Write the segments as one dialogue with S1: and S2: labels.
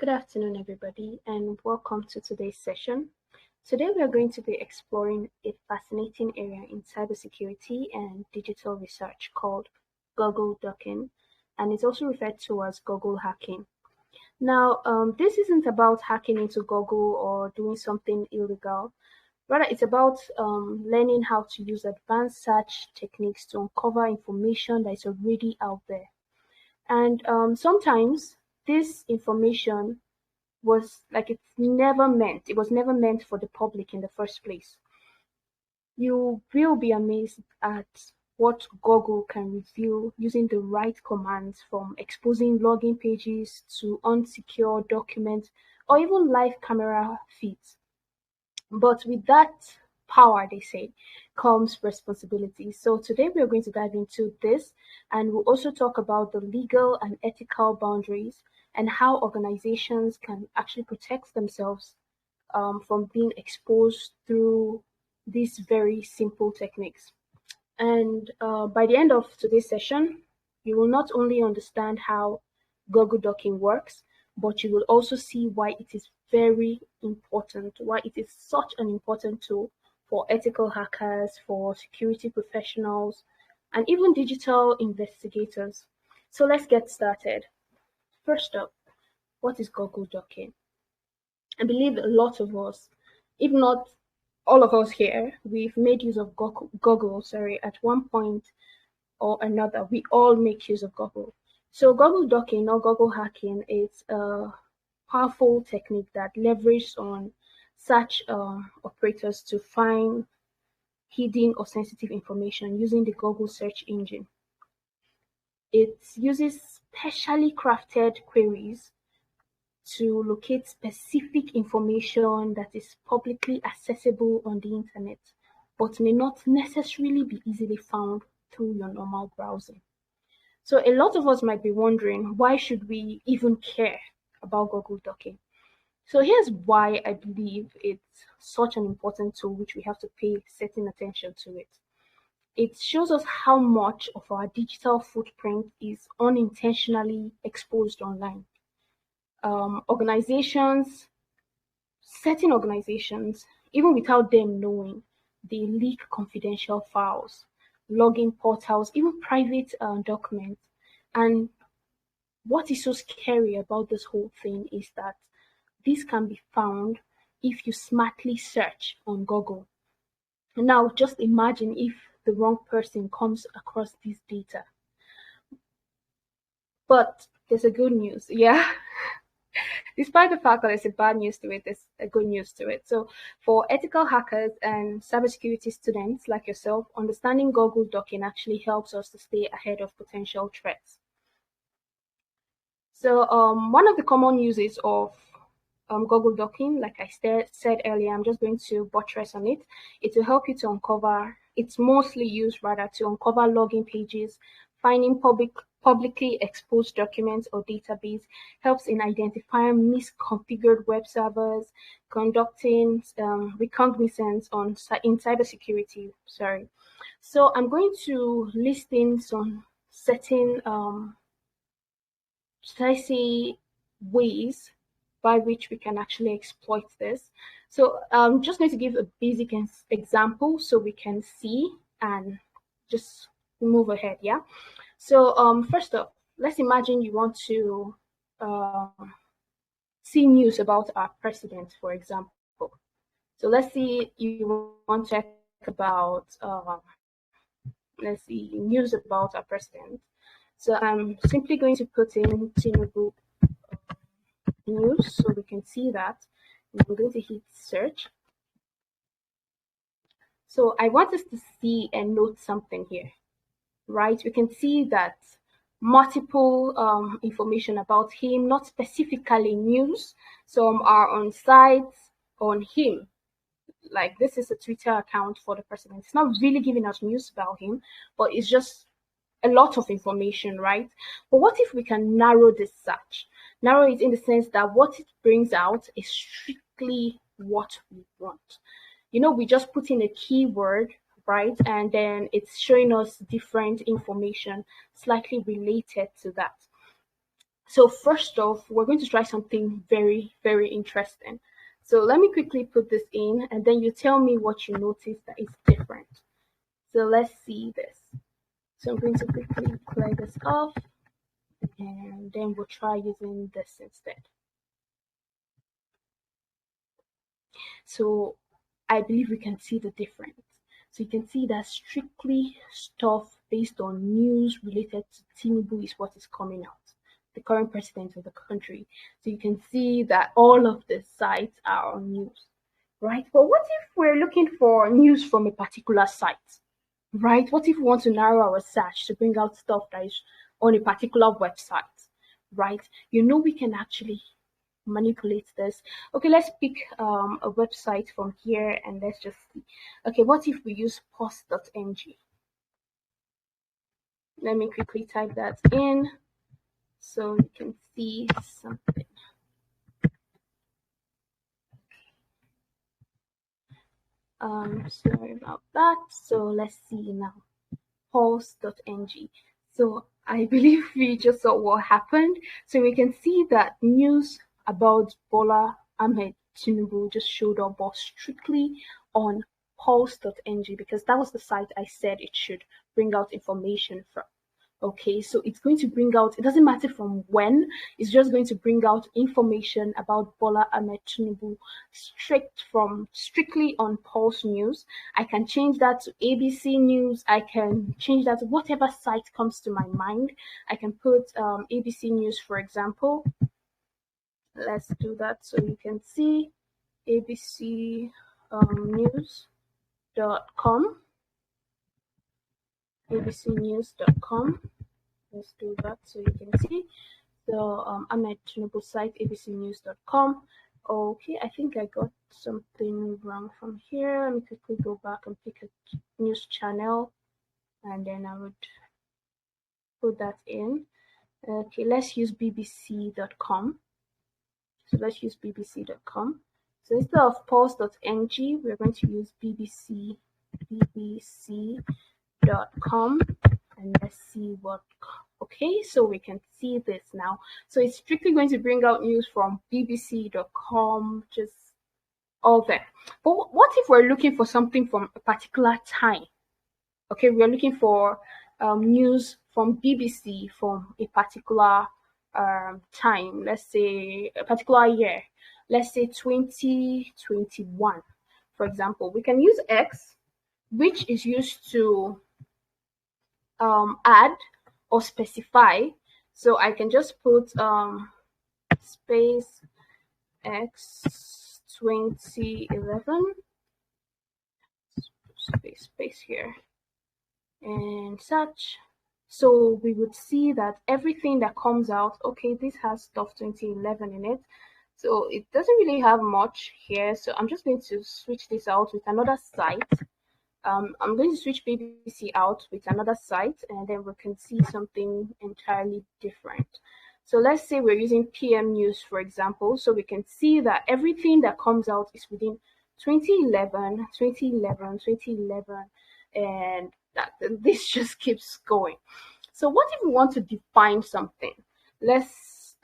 S1: Good afternoon, everybody, and welcome to today's session. Today, we are going to be exploring a fascinating area in cybersecurity and digital research called Google Docking, and it's also referred to as Google hacking. Now, this isn't about hacking into Google or doing something illegal. Rather, it's about learning how to use advanced search techniques to uncover information that is already out there. And sometimes this information it was never meant for the public in the first place. You will be amazed at what Google can reveal using the right commands, from exposing login pages to unsecure documents or even live camera feeds. But with that power, they say, comes responsibility. So today we are going to dive into this, and we'll also talk about the legal and ethical boundaries and how organizations can actually protect themselves from being exposed through these very simple techniques. And by the end of today's session, you will not only understand how Google Docking works, but you will also see why it is very important, why it is such an important tool for ethical hackers, for security professionals, and even digital investigators. So let's get started. First up, what is Google Docking? I believe a lot of us, if not all of us here, we've made use of Google, at one point or another. We all make use of Google. So Google Docking or Google hacking is a powerful technique that leverages on search operators to find hidden or sensitive information using the Google search engine. It uses specially crafted queries to locate specific information that is publicly accessible on the internet, but may not necessarily be easily found through your normal browsing. So a lot of us might be wondering, why should we even care about Google Docking? So here's why I believe it's such an important tool which we have to pay certain attention to it. It shows us how much of our digital footprint is unintentionally exposed online. Certain organizations, even without them knowing, they leak confidential files, login portals, even private documents. And what is so scary about this whole thing is that this can be found if you smartly search on Google. Now, just imagine if the wrong person comes across this data. But there's a good news, yeah. Despite the fact that there's a bad news to it, there's a good news to it. So for ethical hackers and cybersecurity students like yourself, understanding Google Docking actually helps us to stay ahead of potential threats. So one of the common uses of Google Docking, like I said earlier, I'm just going to buttress on it. It will help you to uncover, it's mostly used rather to uncover login pages, finding publicly exposed documents or database, helps in identifying misconfigured web servers, conducting reconnaissance in cybersecurity. So I'm going to list in some certain, should I say, ways by which we can actually exploit this. So I'm just going to give a basic example so we can see and just move ahead, yeah? So first up, let's imagine you want to see news about our president, for example. So let's see you want to check about, news about our president. So I'm simply going to put in Tinubu news so we can see that. I'm going to hit search. So I want us to see and note something here, right? We can see that multiple information about him, not specifically news. Some are on sites on him. Like this is a Twitter account for the president. It's not really giving us news about him, but it's just a lot of information, right? But what if we can narrow this search? Narrow it in the sense that what it brings out is strictly what we want. You know, we just put in a keyword, right? And then it's showing us different information slightly related to that. So first off, we're going to try something very, very interesting. So let me quickly put this in, and then you tell me what you notice that is different. So let's see this. So I'm going to quickly clear this off, and then we'll try using this instead. So I believe we can see the difference. So you can see that strictly stuff based on news related to Tinubu is what is coming out, the current president of the country. So you can see that all of the sites are on news, right? But what if we're looking for news from a particular site, right? What if we want to narrow our search to bring out stuff that is on a particular website, right? We can actually manipulate this. Okay, let's pick a website from here and let's just see. Okay, what if we use post.ng? Let me quickly type that in so you can see something. Sorry about that. So let's see now. Post.ng. So I believe we just saw what happened. So we can see that news about Bola Ahmed Tinubu just showed up, but strictly on pulse.ng, because that was the site I said it should bring out information from. Okay, so it's going to bring out, it doesn't matter from when, it's just going to bring out information about Bola Ahmed Tinubu strictly on Pulse News. I can change that to ABC News. I can change that to whatever site comes to my mind. I can put ABC News, for example. Let's do that so you can see ABC News.com. abcnews.com. Let's do that so you can see. So I'm at Tinubu site, abcnews.com. Okay, I think I got something wrong from here. Let me quickly go back and pick a news channel, and then I would put that in. Okay, let's use bbc.com. So let's use bbc.com. So instead of pulse.ng, we're going to use bbc.com, and let's see what. Okay, so we can see this now. So it's strictly going to bring out news from bbc.com, just all that. But what if we're looking for something from a particular time? Okay, we're looking for news from BBC from a particular time, let's say a particular year, let's say 2021, for example. We can use X, which is used to add or specify. So I can just put space X 2011 space here and such. So we would see that everything that comes out, okay, this has stuff 2011 in it. So it doesn't really have much here. So I'm just going to switch this out with another site. I'm going to switch BBC out with another site, and then we can see something entirely different. So let's say we're using PM News, for example. So we can see that everything that comes out is within 2011, 2011, 2011, and this just keeps going. So what if we want to define something? Let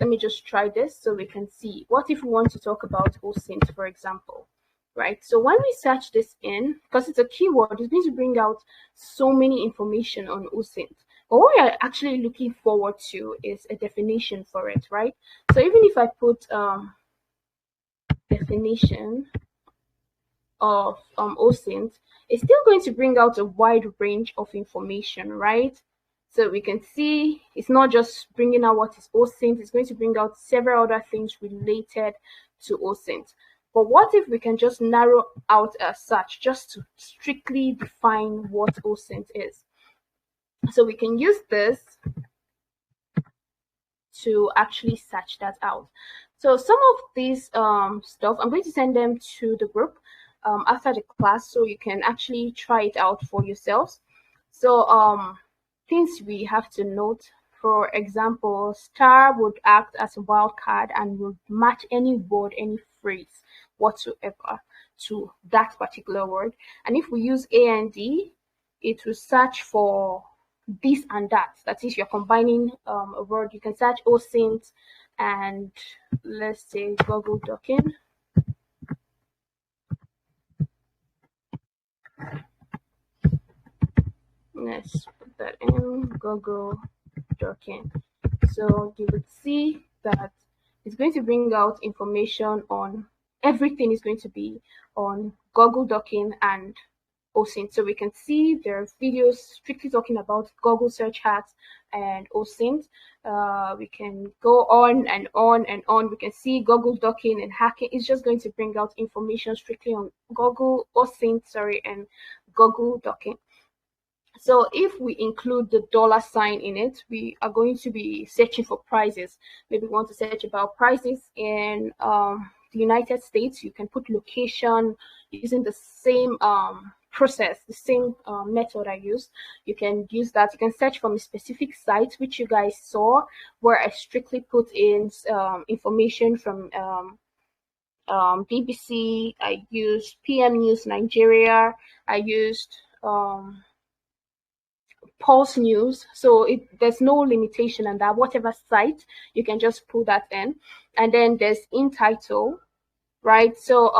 S1: me just try this so we can see. What if we want to talk about OSINT, for example? Right, so when we search this in, because it's a keyword, it's going to bring out so many information on OSINT. But what we are actually looking forward to is a definition for it, right? So even if I put definition of OSINT, it's still going to bring out a wide range of information, right? So we can see it's not just bringing out what is OSINT, it's going to bring out several other things related to OSINT. But what if we can just narrow out a search just to strictly define what OSINT is? So we can use this to actually search that out. So some of these stuff, I'm going to send them to the group after the class so you can actually try it out for yourselves. So things we have to note. For example, star would act as a wildcard and would match any word, any phrase whatsoever to that particular word. And if we use AND, it will search for this and that. That is, you're combining a word. You can search OSINT and let's say Google Docking. Let's put that in Google Docking. So you would see that it's going to bring out information on everything is going to be on Google Docking and OSINT. So we can see there are videos strictly talking about Google search hats and OSINT. We can go on and on and on. We can see Google Docking and hacking. It's just going to bring out information strictly on Google OSINT, and Google Docking. So if we include the $sign in it, we are going to be searching for prices. Maybe we want to search about prices in the United States. You can put location using the same process, the same method I used. You can use that. You can search from a specific site, which you guys saw, where I strictly put in information from BBC. I used PM News Nigeria. I used Pulse News. So there's no limitation on that. Whatever site, you can just pull that in. And then there's in title, right? So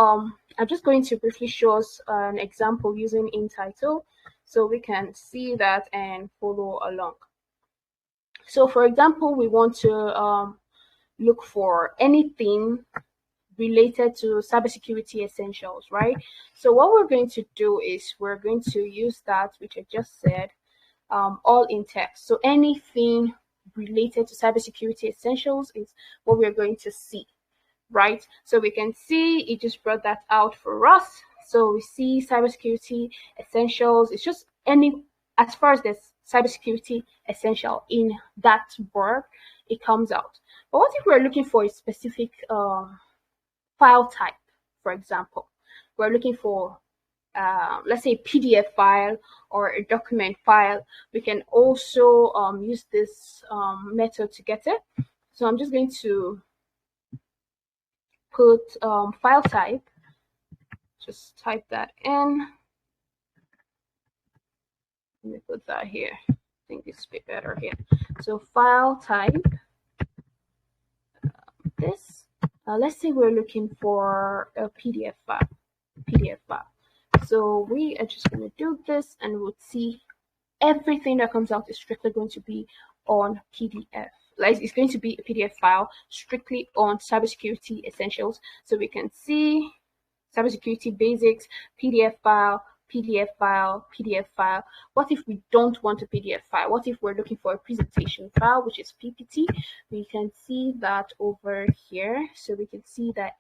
S1: I'm just going to briefly show us an example using in title so we can see that and follow along. So for example, we want to look for anything related to cybersecurity essentials, right? So what we're going to do is we're going to use that, which I just said, all in text. So anything related to cybersecurity essentials is what we're going to see, right? So we can see it just brought that out for us. So we see cybersecurity essentials. It's just as far as there's cybersecurity essential in that word, it comes out. But what if we're looking for a specific file type, for example? We're looking for let's say PDF file or a document file. We can also use this method to get it. So I'm just going to put file type, just type that in. Let me put that here. I think this will be better here. So file type, this. Let's say we're looking for a PDF file. So we are just going to do this and we'll see everything that comes out is strictly going to be on PDF. Like it's going to be a PDF file strictly on cybersecurity essentials. So we can see cybersecurity basics, PDF file, PDF file, PDF file. What if we don't want a PDF file? What if we're looking for a presentation file, which is PPT? We can see that over here. So we can see that